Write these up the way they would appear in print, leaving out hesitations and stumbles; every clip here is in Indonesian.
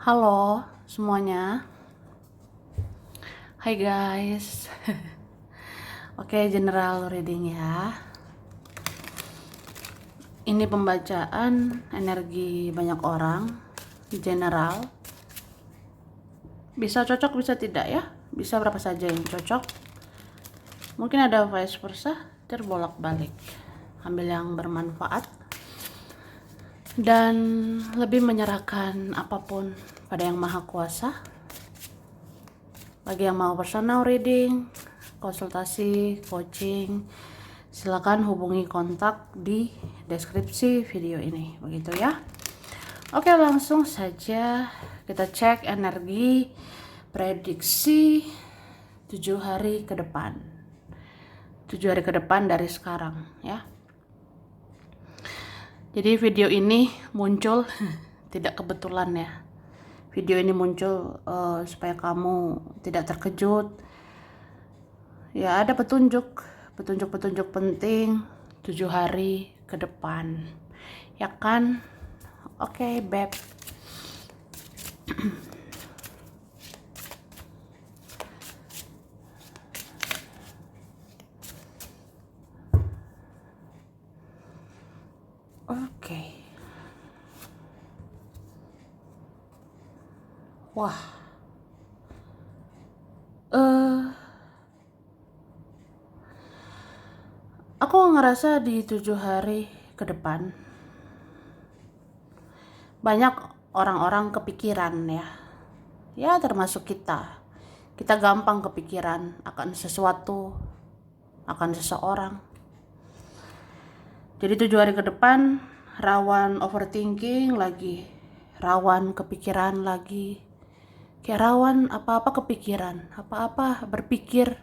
Halo semuanya. Hai guys. Oke, general reading ya. Ini pembacaan energi banyak orang general. Bisa cocok, bisa tidak ya. Bisa berapa saja yang cocok. Mungkin ada vice versa, terbolak-balik. Ambil yang bermanfaat dan lebih menyerahkan apapun pada Yang Maha Kuasa. Bagi yang mau personal reading, konsultasi, coaching, silakan hubungi kontak di deskripsi video ini, begitu ya. Oke, langsung saja kita cek energi prediksi 7 hari ke depan. 7 hari ke depan dari sekarang ya. Jadi video ini muncul tidak kebetulan ya. Video ini muncul supaya kamu tidak terkejut. Ya, ada petunjuk penting 7 hari ke depan. Ya kan? Oke, Beb. Oke. Wah. Aku ngerasa di 7 hari ke depan banyak orang-orang kepikiran ya. Ya, termasuk kita. Kita gampang kepikiran akan sesuatu, akan seseorang. Jadi 7 hari ke depan rawan overthinking lagi, rawan kepikiran lagi, kayak rawan apa-apa kepikiran, apa-apa berpikir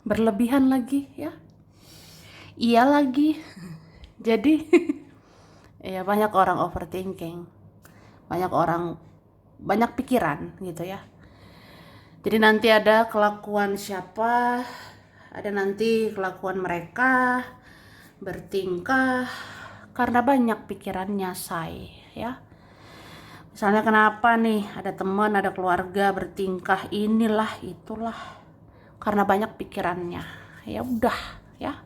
berlebihan lagi ya. Iya lagi. Jadi ya banyak orang overthinking, banyak pikiran gitu ya. Jadi nanti ada kelakuan siapa, ada nanti kelakuan mereka bertingkah karena banyak pikirannya say ya. Misalnya kenapa nih ada teman, ada keluarga bertingkah inilah itulah karena banyak pikirannya. Ya udah ya.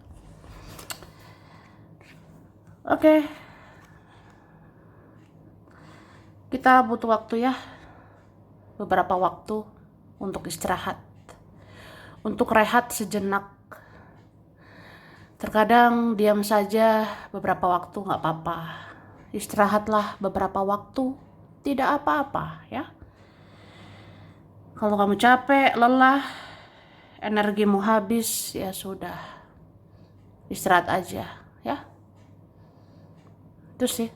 Oke. Kita butuh waktu ya. Beberapa waktu untuk istirahat. Untuk rehat sejenak. Terkadang diam saja beberapa waktu nggak apa-apa. Istirahatlah beberapa waktu, tidak apa-apa ya. Kalau kamu capek, lelah, energimu habis, ya sudah. Istirahat aja ya. Itu sih.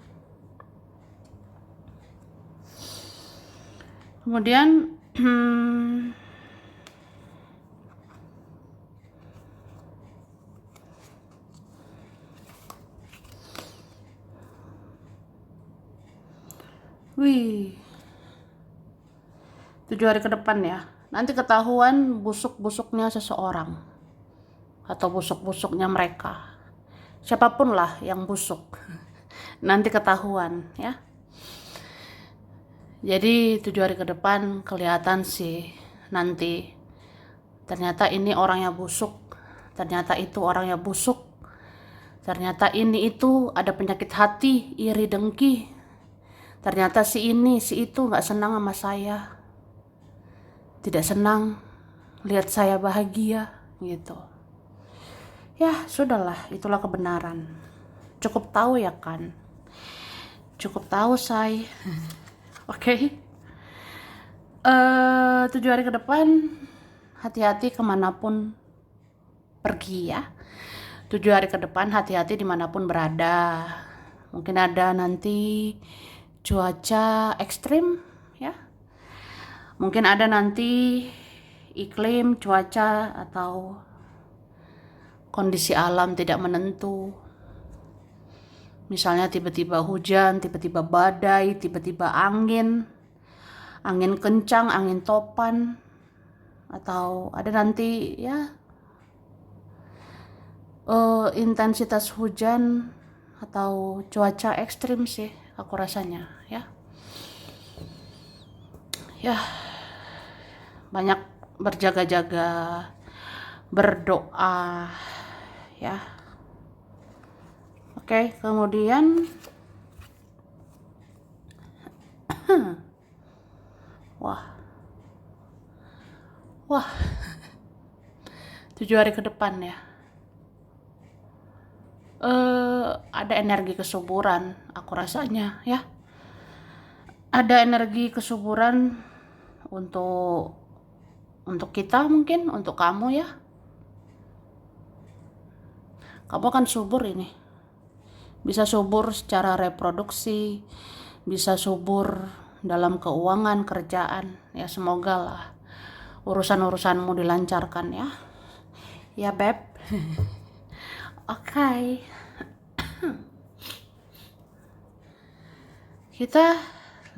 Kemudian wih, 7 hari ke depan ya. Nanti ketahuan busuk-busuknya seseorang atau busuk-busuknya mereka. Siapapun lah yang busuk. Nanti ketahuan ya. Jadi 7 hari ke depan kelihatan sih nanti. Ternyata ini orangnya busuk. Ternyata itu orangnya busuk. Ternyata ini itu ada penyakit hati, iri dengki. Ternyata si ini, si itu gak senang sama saya. Tidak senang lihat saya bahagia gitu. Ya sudahlah, itulah kebenaran. Cukup tahu ya kan. Cukup tahu saya. Oke. 7 hari ke depan hati-hati kemanapun pergi ya. 7 hari ke depan hati-hati dimanapun berada. Mungkin ada nanti cuaca ekstrim ya. Mungkin ada nanti iklim, cuaca atau kondisi alam tidak menentu. Misalnya tiba-tiba hujan, tiba-tiba badai, tiba-tiba angin kencang, angin topan, atau ada nanti ya intensitas hujan atau cuaca ekstrim sih aku rasanya ya. ya banyak berjaga-jaga, berdoa ya. Oke, kemudian wah 7 hari ke depan ya. Ada energi kesuburan aku rasanya ya. Ada energi kesuburan untuk kita, mungkin untuk kamu ya. Kamu akan subur ini. Bisa subur secara reproduksi, bisa subur dalam keuangan, kerjaan. Ya semoga lah urusan-urusanmu dilancarkan ya. Ya Beb. Oke. Kita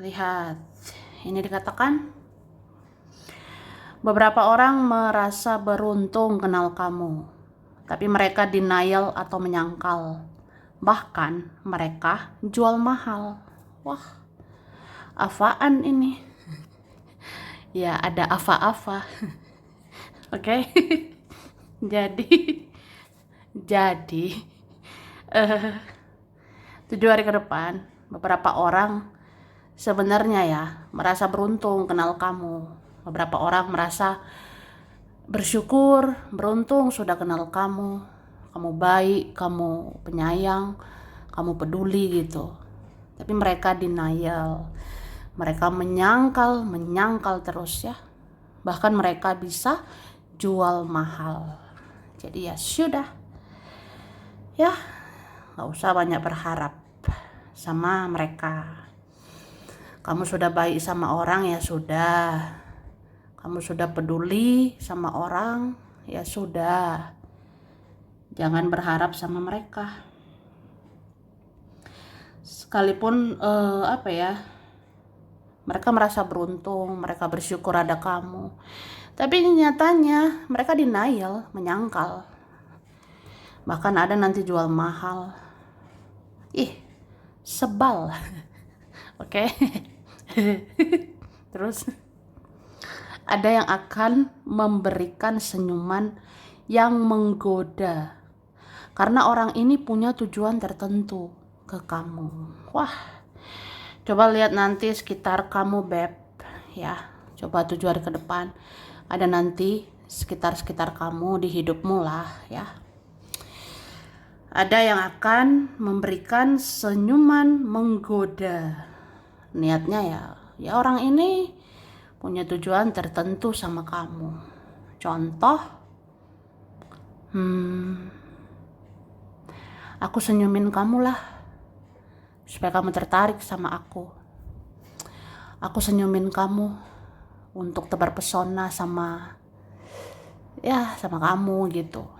lihat. Ini dikatakan beberapa orang merasa beruntung kenal kamu, tapi mereka denial atau menyangkal. Bahkan mereka jual mahal. Wah, apaan ini? Ya ada apa-apa. Oke. Jadi 7 hari ke depan beberapa orang sebenarnya ya merasa beruntung kenal kamu. Beberapa orang merasa bersyukur, beruntung sudah kenal kamu. Kamu baik, kamu penyayang, kamu peduli gitu. Tapi mereka denial. Mereka menyangkal terus ya. Bahkan mereka bisa jual mahal. Jadi ya sudah. Ya, gak usah banyak berharap sama mereka. Kamu sudah baik sama orang ya sudah. Kamu sudah peduli sama orang ya sudah. Jangan berharap sama mereka. Sekalipun mereka merasa beruntung, mereka bersyukur ada kamu. Tapi nyatanya mereka denial, menyangkal. Bahkan ada nanti jual mahal. Sebal. Oke. Terus ada yang akan memberikan senyuman yang menggoda. Karena orang ini punya tujuan tertentu ke kamu. Wah. Coba lihat nanti sekitar kamu Beb ya. Coba 7 hari ke depan ada nanti sekitar kamu di hidupmu lah ya. Ada yang akan memberikan senyuman menggoda. Niatnya ya orang ini punya tujuan tertentu sama kamu. Contoh, aku senyumin kamu lah supaya kamu tertarik sama aku. Aku senyumin kamu untuk tebar pesona sama kamu gitu.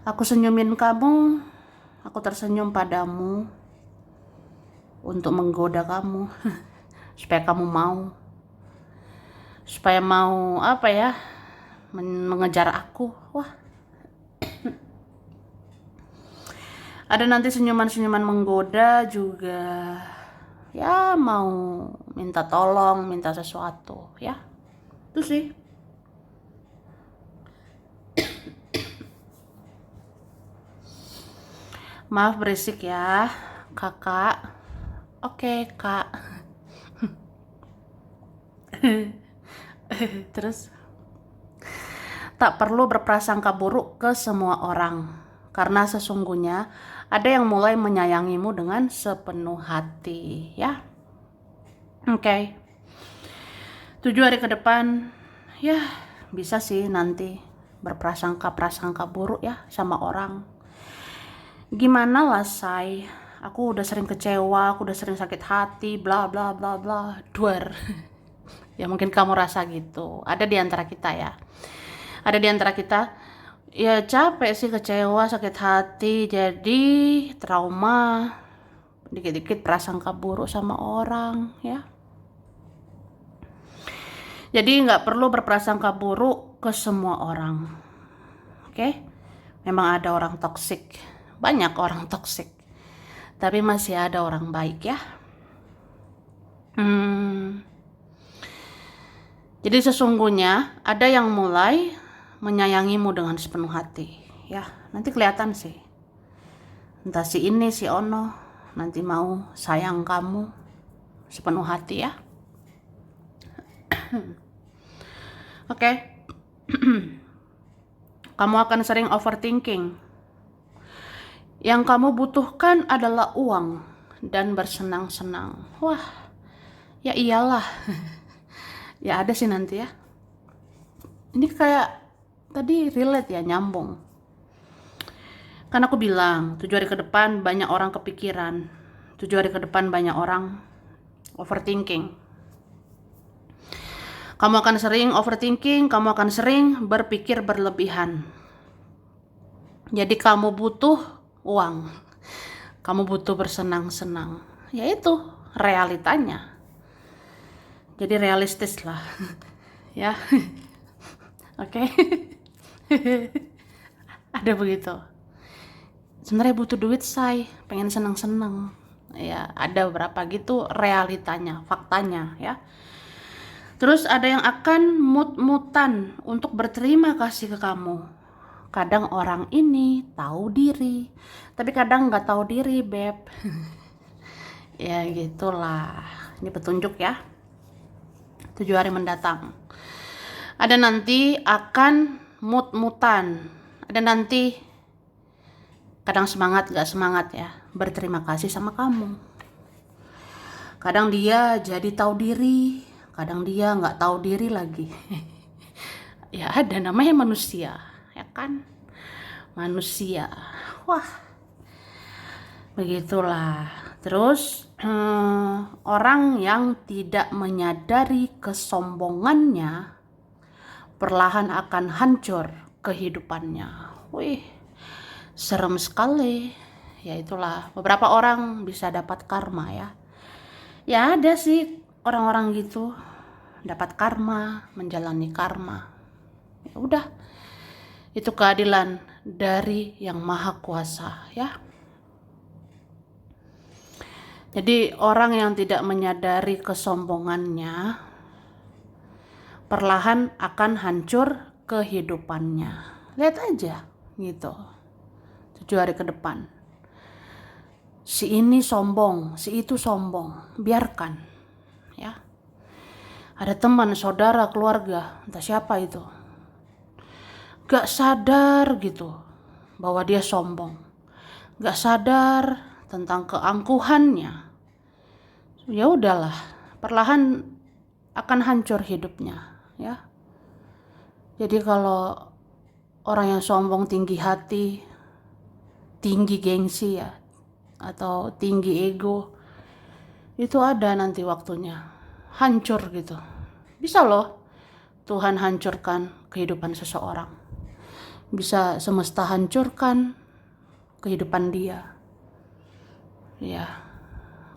Aku senyumin kamu, aku tersenyum padamu untuk menggoda kamu supaya kamu mau, mengejar aku. Wah. Ada nanti senyuman-senyuman menggoda juga. Ya mau minta tolong, minta sesuatu ya. Itu sih. Maaf berisik ya, kakak. Oke, kak. Terus tak perlu berprasangka buruk ke semua orang, karena sesungguhnya ada yang mulai menyayangimu dengan sepenuh hati ya. Oke. 7 hari ke depan ya bisa sih nanti berprasangka buruk ya sama orang. Gimana lah say, aku udah sering kecewa, aku udah sering sakit hati, bla bla bla bla, duar. Ya mungkin kamu rasa gitu. Ada di antara kita ya. Ada di antara kita ya capek sih, kecewa, sakit hati, jadi trauma, dikit-dikit prasangka buruk sama orang ya. Jadi nggak perlu berprasangka buruk ke semua orang. Oke? Memang ada orang toksik. Banyak orang toksik. Tapi masih ada orang baik ya. Jadi sesungguhnya ada yang mulai menyayangimu dengan sepenuh hati. Ya, nanti kelihatan sih. Entah si ini, si ono, nanti mau sayang kamu sepenuh hati ya. Oke. Kamu akan sering overthinking. Yang kamu butuhkan adalah uang dan bersenang-senang. Wah, ya iyalah. Ya ada sih nanti ya. Ini kayak tadi relate ya, nyambung. Kan aku bilang 7 hari ke depan banyak orang kepikiran. 7 hari ke depan banyak orang overthinking. Kamu akan sering overthinking, kamu akan sering berpikir berlebihan. Jadi kamu butuh uang. Kamu butuh bersenang-senang. Ya itu realitanya. Jadi realistis lah. Ya. Oke. Ada begitu. Sebenarnya butuh duit, say, pengen senang-senang. Ya, ada beberapa gitu realitanya, faktanya ya. Terus ada yang akan mut-mutan untuk berterima kasih ke kamu. Kadang orang ini tahu diri, tapi kadang nggak tahu diri, beb. Ya gitulah. Ini petunjuk ya. 7 hari mendatang. Ada nanti akan mut-mutan. Ada nanti kadang semangat gak semangat ya, berterima kasih sama kamu. Kadang dia jadi tahu diri, kadang dia nggak tahu diri lagi. Ya ada, namanya manusia, ya kan? Manusia. Wah, begitulah. Terus orang yang tidak menyadari kesombongannya perlahan akan hancur kehidupannya. Wih, serem sekali. Ya itulah, beberapa orang bisa dapat karma ya. Ya ada sih orang-orang gitu dapat karma, menjalani karma. Ya udah, itu keadilan dari Yang Maha Kuasa ya. Jadi orang yang tidak menyadari kesombongannya perlahan akan hancur kehidupannya. Lihat aja gitu. 7 hari ke depan. Si ini sombong, si itu sombong, biarkan ya. Ada teman, saudara, keluarga, entah siapa itu, gak sadar gitu bahwa dia sombong, gak sadar tentang keangkuhannya. Ya udahlah, perlahan akan hancur hidupnya ya. Jadi kalau orang yang sombong, tinggi hati, tinggi gengsi ya, atau tinggi ego, itu ada nanti waktunya hancur gitu. Bisa loh Tuhan hancurkan kehidupan seseorang, bisa semesta hancurkan kehidupan dia ya.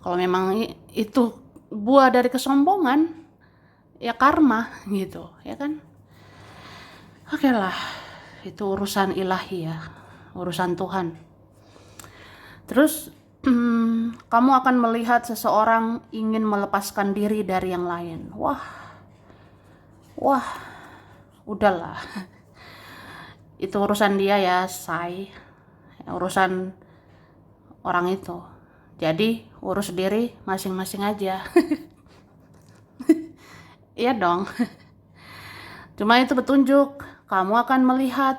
Kalau memang itu buah dari kesombongan, ya karma gitu ya kan. Oke lah, itu urusan ilahi ya, urusan Tuhan. Terus kamu akan melihat seseorang ingin melepaskan diri dari yang lain. Wah, udahlah. Itu urusan dia ya, say. Urusan orang itu. Jadi urus diri masing-masing aja. Iya dong. Cuma itu petunjuk. Kamu akan melihat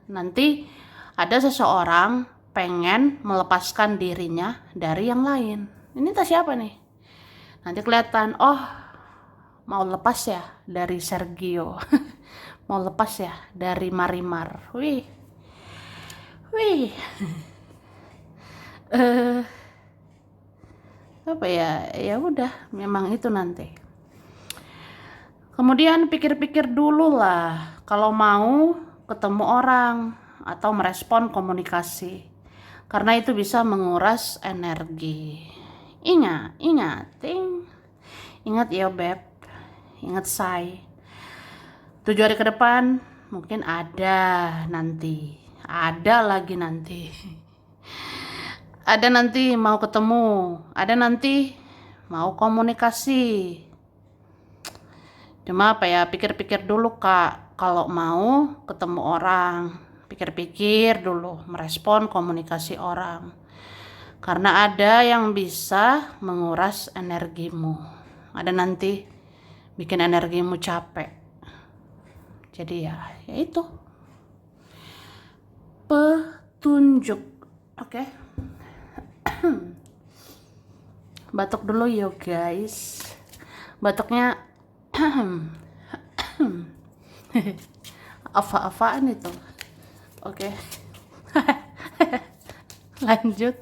nanti ada seseorang pengen melepaskan dirinya dari yang lain. Ini entah siapa nih. Nanti kelihatan, oh mau lepas ya dari Sergio. Mau lepas ya dari Marimar. Wih. Apa ya? Ya udah, memang itu nanti. Kemudian pikir-pikir dulu lah kalau mau ketemu orang atau merespon komunikasi. Karena itu bisa menguras energi. Ingat ya beb, ingat say. 7 hari ke depan mungkin ada nanti, ada lagi nanti. Ada nanti mau ketemu, ada nanti mau komunikasi. Cuma apa ya, pikir-pikir dulu Kak, kalau mau ketemu orang, pikir-pikir dulu merespon komunikasi orang. Karena ada yang bisa menguras energimu. Ada nanti bikin energimu capek. Jadi ya itu petunjuk. Oke. Batuk dulu yo guys. Batuknya apa-apaan itu. Oke. Lanjut.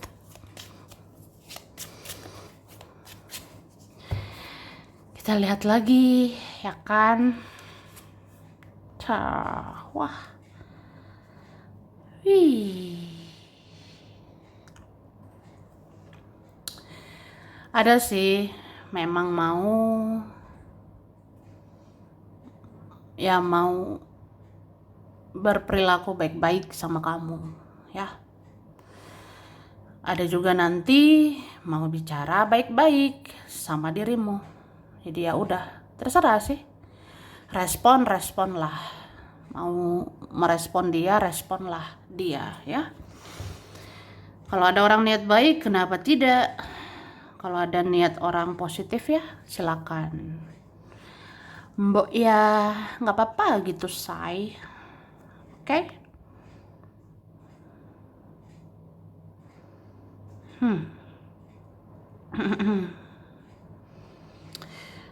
Kita lihat lagi ya kan. Wah. Wih. Ada sih memang mau berperilaku baik-baik sama kamu ya. Ada juga nanti mau bicara baik-baik sama dirimu. Jadi ya udah, terserah sih. Responlah. Mau merespon dia, responlah dia ya. Kalau ada orang niat baik, kenapa tidak? Kalau ada niat orang positif ya, silakan. Mbok ya nggak apa-apa gitu say. Oke?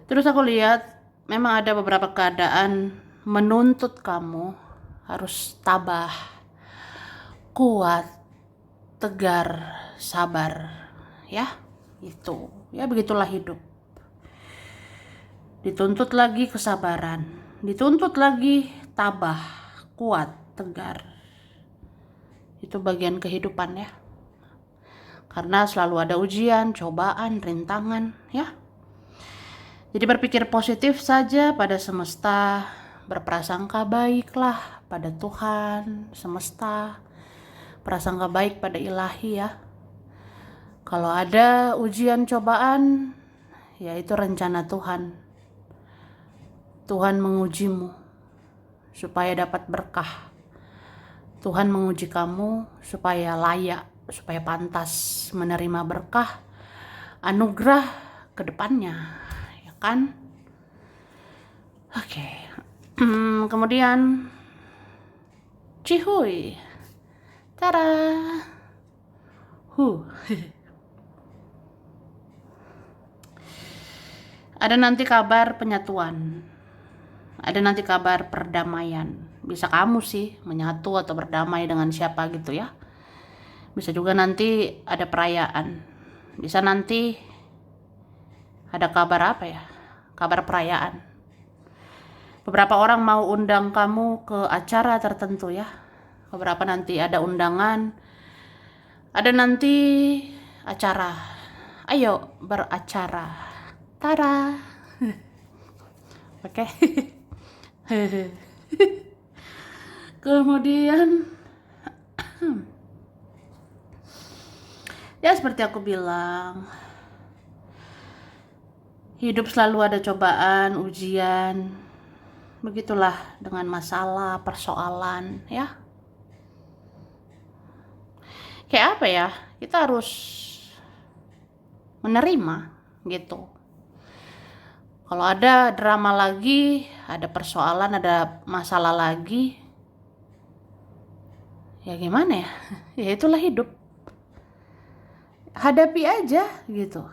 Terus aku lihat memang ada beberapa keadaan menuntut kamu harus tabah, kuat, tegar, sabar ya. Itu ya, begitulah hidup. Dituntut lagi kesabaran, dituntut lagi tabah, kuat, tegar. Itu bagian kehidupan ya. Karena selalu ada ujian, cobaan, rintangan ya. Jadi berpikir positif saja pada semesta, berprasangka baiklah pada Tuhan, semesta, prasangka baik pada ilahi ya. Kalau ada ujian cobaan, ya itu rencana Tuhan. Tuhan mengujimu supaya dapat berkah. Tuhan menguji kamu supaya layak, supaya pantas menerima berkah, anugerah ke depannya. Kan? Oke. Kemudian cihuy. Tada. Ada nanti kabar penyatuan. Ada nanti kabar perdamaian. Bisa kamu sih menyatu atau berdamai dengan siapa gitu ya. Bisa juga nanti ada perayaan. Bisa nanti ada kabar apa ya? Kabar perayaan. Beberapa orang mau undang kamu ke acara tertentu ya. Beberapa nanti ada undangan. Ada nanti acara. Ayo beracara. Tada. Oke. Kemudian ya seperti aku bilang, hidup selalu ada cobaan, ujian. Begitulah dengan masalah, persoalan ya. Kayak apa ya? Kita harus menerima gitu. Kalau ada drama lagi, ada persoalan, ada masalah lagi, ya gimana ya? Ya itulah hidup. Hadapi aja gitu.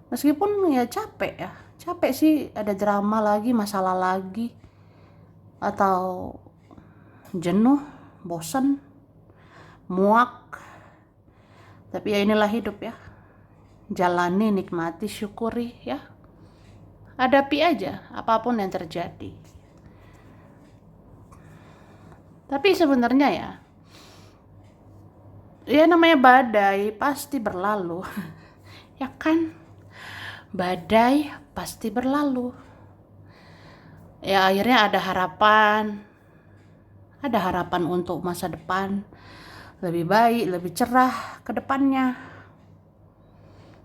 Meskipun ya capek ya. Capek sih, ada drama lagi, masalah lagi. Atau jenuh, bosan, muak. Tapi ya inilah hidup ya. Jalani, nikmati, syukuri ya. Hadapi aja apapun yang terjadi. Tapi sebenarnya ya namanya badai pasti berlalu. Ya kan? Badai pasti berlalu. Ya akhirnya ada harapan untuk masa depan lebih baik, lebih cerah ke depannya.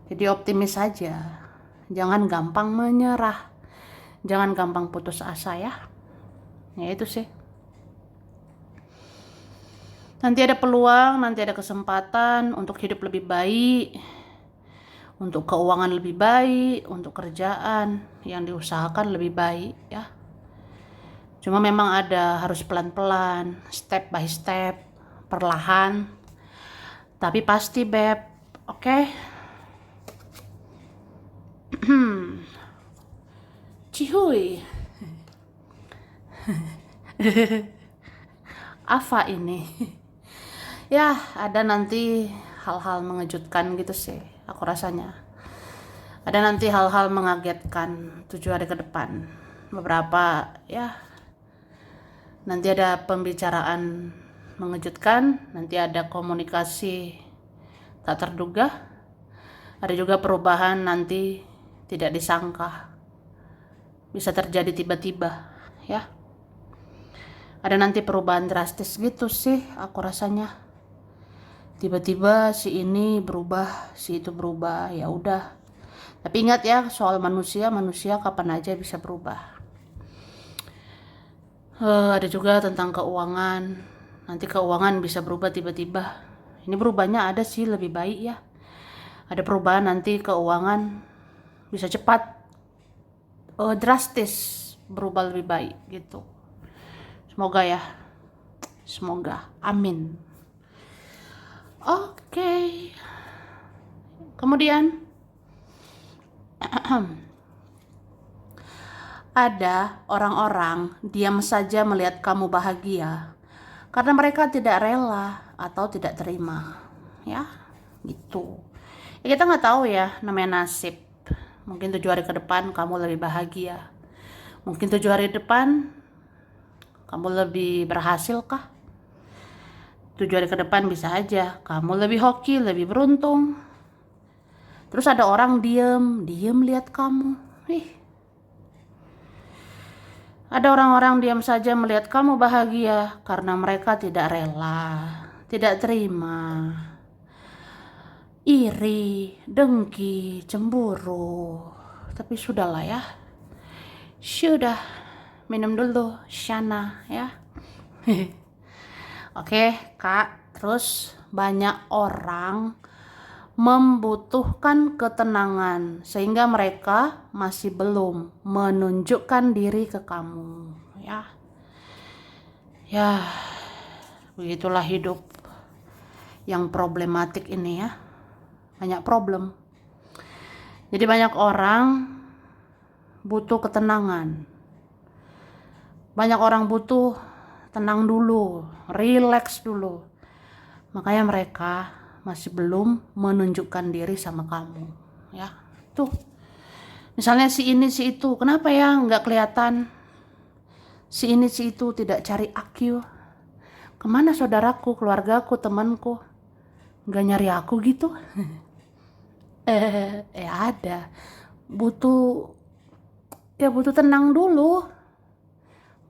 Jadi optimis saja. Jangan gampang menyerah. Jangan gampang putus asa ya. Ya itu sih. Nanti ada peluang, nanti ada kesempatan untuk hidup lebih baik, untuk keuangan lebih baik, untuk kerjaan yang diusahakan lebih baik ya. Cuma memang harus pelan-pelan, step by step, perlahan. Tapi pasti Beb, oke? Cihuy. Apa ini? Ya, ada nanti hal-hal mengejutkan gitu sih, aku rasanya. Ada nanti hal-hal mengagetkan 7 hari ke depan. Beberapa ya, nanti ada pembicaraan mengejutkan, nanti ada komunikasi tak terduga, ada juga perubahan nanti tidak disangka. Bisa terjadi tiba-tiba ya. Ada nanti perubahan drastis gitu sih aku rasanya. Tiba-tiba si ini berubah, si itu berubah, ya udah. Tapi ingat ya, soal manusia kapan aja bisa berubah. Ada juga tentang keuangan. Nanti keuangan bisa berubah tiba-tiba. Ini berubahnya ada sih lebih baik ya. Ada perubahan nanti keuangan bisa cepat, drastis berubah lebih baik gitu. Semoga ya. Semoga. Amin. Oke. Kemudian ada orang-orang diam saja melihat kamu bahagia karena mereka tidak rela atau tidak terima. Ya, gitu. Ya, kita nggak tahu ya, namanya nasib. Mungkin 7 hari ke depan kamu lebih bahagia. Mungkin 7 hari depan kamu lebih berhasil kah? 7 hari ke depan bisa aja kamu lebih hoki, lebih beruntung. Terus ada orang diem lihat kamu. Ada orang-orang diam saja melihat kamu bahagia karena mereka tidak rela, tidak terima, iri, dengki, cemburu. Tapi sudahlah ya. Sudah, minum dulu, Shana ya. Oke, Kak. Terus banyak orang membutuhkan ketenangan sehingga mereka masih belum menunjukkan diri ke kamu ya. Ya, begitulah hidup yang problematik ini ya. Banyak problem. Jadi banyak orang butuh ketenangan. Banyak orang butuh tenang dulu, relax dulu. Makanya mereka masih belum menunjukkan diri sama kamu ya. Tuh misalnya si ini si itu, kenapa ya nggak kelihatan? Si ini si itu tidak cari aku. Kemana saudaraku, keluargaku, temanku, nggak nyari aku gitu? Ada butuh tenang dulu,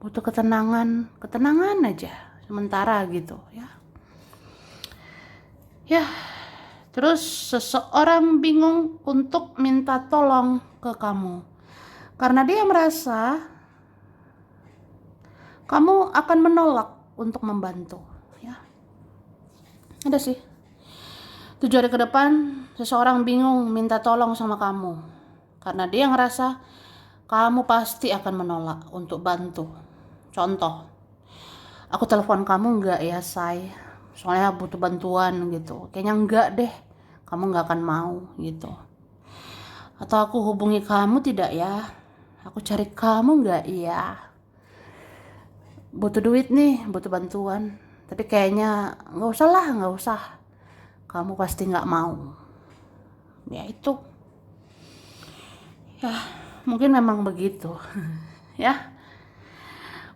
butuh ketenangan aja sementara gitu ya. Ya, terus seseorang bingung untuk minta tolong ke kamu karena dia merasa kamu akan menolak untuk membantu ya. Ada sih 7 hari ke depan seseorang bingung minta tolong sama kamu karena dia ngerasa kamu pasti akan menolak untuk bantu. Contoh, aku telepon kamu enggak ya say, soalnya butuh bantuan gitu. Kayaknya enggak deh, kamu enggak akan mau gitu. Atau aku hubungi kamu tidak ya, aku cari kamu enggak ya, butuh duit nih, butuh bantuan. Tapi kayaknya enggak usah, kamu pasti enggak mau. Ya itu ya, mungkin memang begitu ya.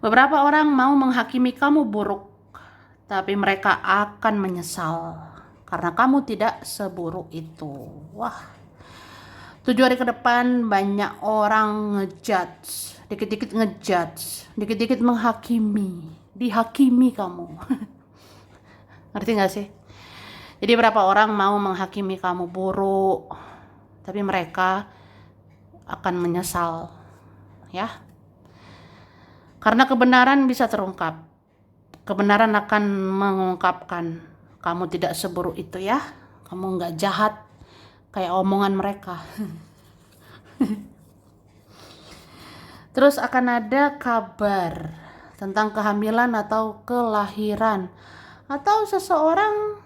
Beberapa orang mau menghakimi kamu buruk, tapi mereka akan menyesal karena kamu tidak seburuk itu. Wah, 7 hari ke depan banyak orang ngejudge, dikit-dikit ngejudge, dikit-dikit menghakimi, dihakimi kamu. Ngerti gak sih? Jadi berapa orang mau menghakimi kamu buruk, tapi mereka akan menyesal ya. Karena kebenaran bisa terungkap. Kebenaran akan mengungkapkan kamu tidak seburuk itu ya. Kamu nggak jahat kayak omongan mereka. Terus akan ada kabar tentang kehamilan atau kelahiran, atau seseorang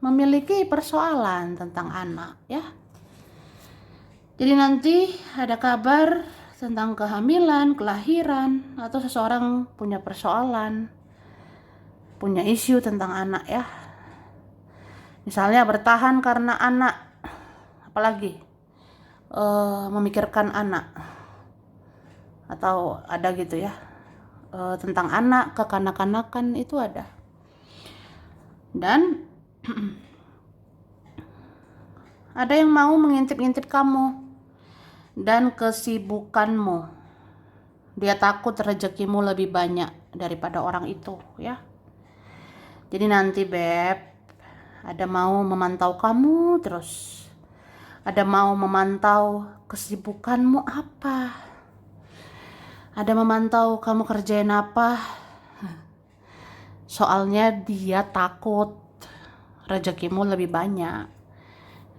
memiliki persoalan tentang anak ya. Jadi nanti ada kabar tentang kehamilan, kelahiran, atau seseorang punya persoalan, punya isu tentang anak ya. Misalnya bertahan karena anak, apalagi memikirkan anak, atau ada gitu ya, tentang anak, kekanak-kanakan itu ada. Dan ada yang mau mengintip-intip kamu dan kesibukanmu. Dia takut rezekimu lebih banyak daripada orang itu ya. Jadi nanti Beb, ada mau memantau kamu terus. Ada mau memantau kesibukanmu apa. Ada memantau kamu kerjain apa. Soalnya dia takut rezekimu lebih banyak.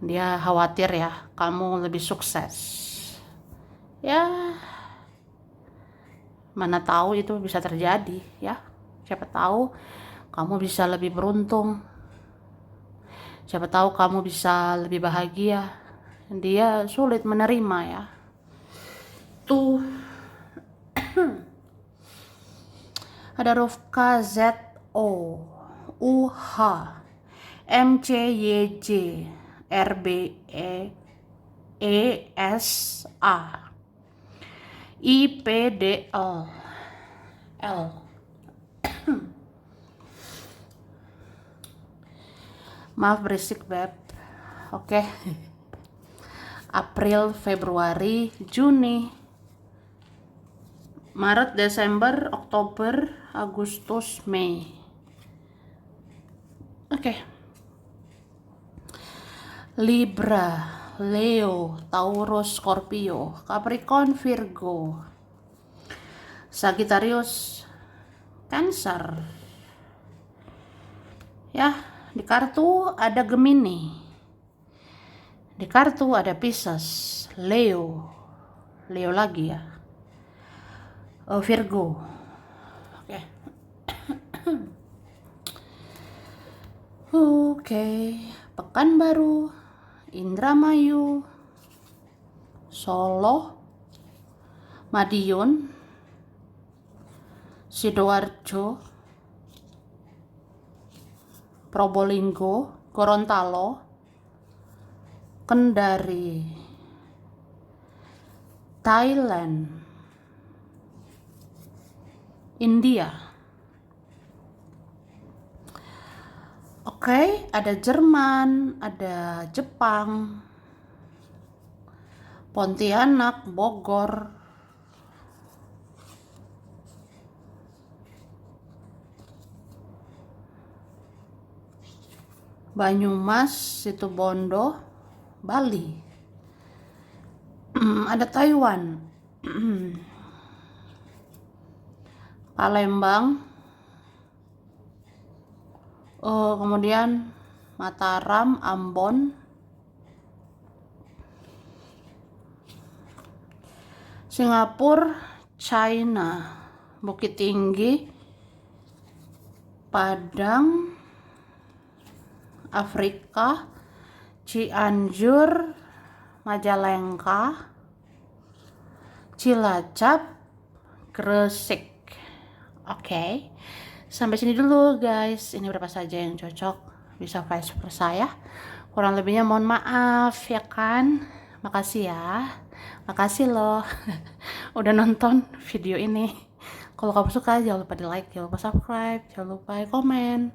Dia khawatir ya kamu lebih sukses. Ya, mana tahu itu bisa terjadi ya. Siapa tahu kamu bisa lebih beruntung. Siapa tahu kamu bisa lebih bahagia. Dia sulit menerima ya. Tuh. Ada huruf K, Z, O, U, H, M, C, Y, J, R, B, E, S, A, I, P, D, L. Maaf berisik Beb. Oke. April, Februari, Juni, Maret, Desember, Oktober, Agustus, Mei. Oke. Libra, Leo, Taurus, Scorpio, Capricorn, Virgo, Sagittarius, Cancer. Ya, di kartu ada Gemini. Di kartu ada Pisces, Leo lagi ya. Virgo. Oke. Oke, Pekanbaru, Indramayu, Solo, Madiun, Sidoarjo, Probolinggo, Gorontalo, Kendari, Thailand, India. Oke, ada Jerman, ada Jepang, Pontianak, Bogor, Banyumas, Situbondo, Bali. Ada Taiwan, Palembang, kemudian Mataram, Ambon, Singapura, China, Bukit Tinggi, Padang, Afrika, Cianjur, Majalengka, Cilacap, Gresik. Oke, sampai sini dulu guys. Ini berapa saja yang cocok, bisa vice versa ya. Kurang lebihnya mohon maaf ya kan. Makasih ya. Makasih loh udah nonton video ini. Kalau kamu suka jangan lupa di like, jangan lupa subscribe, jangan lupa komen.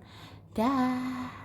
Dah.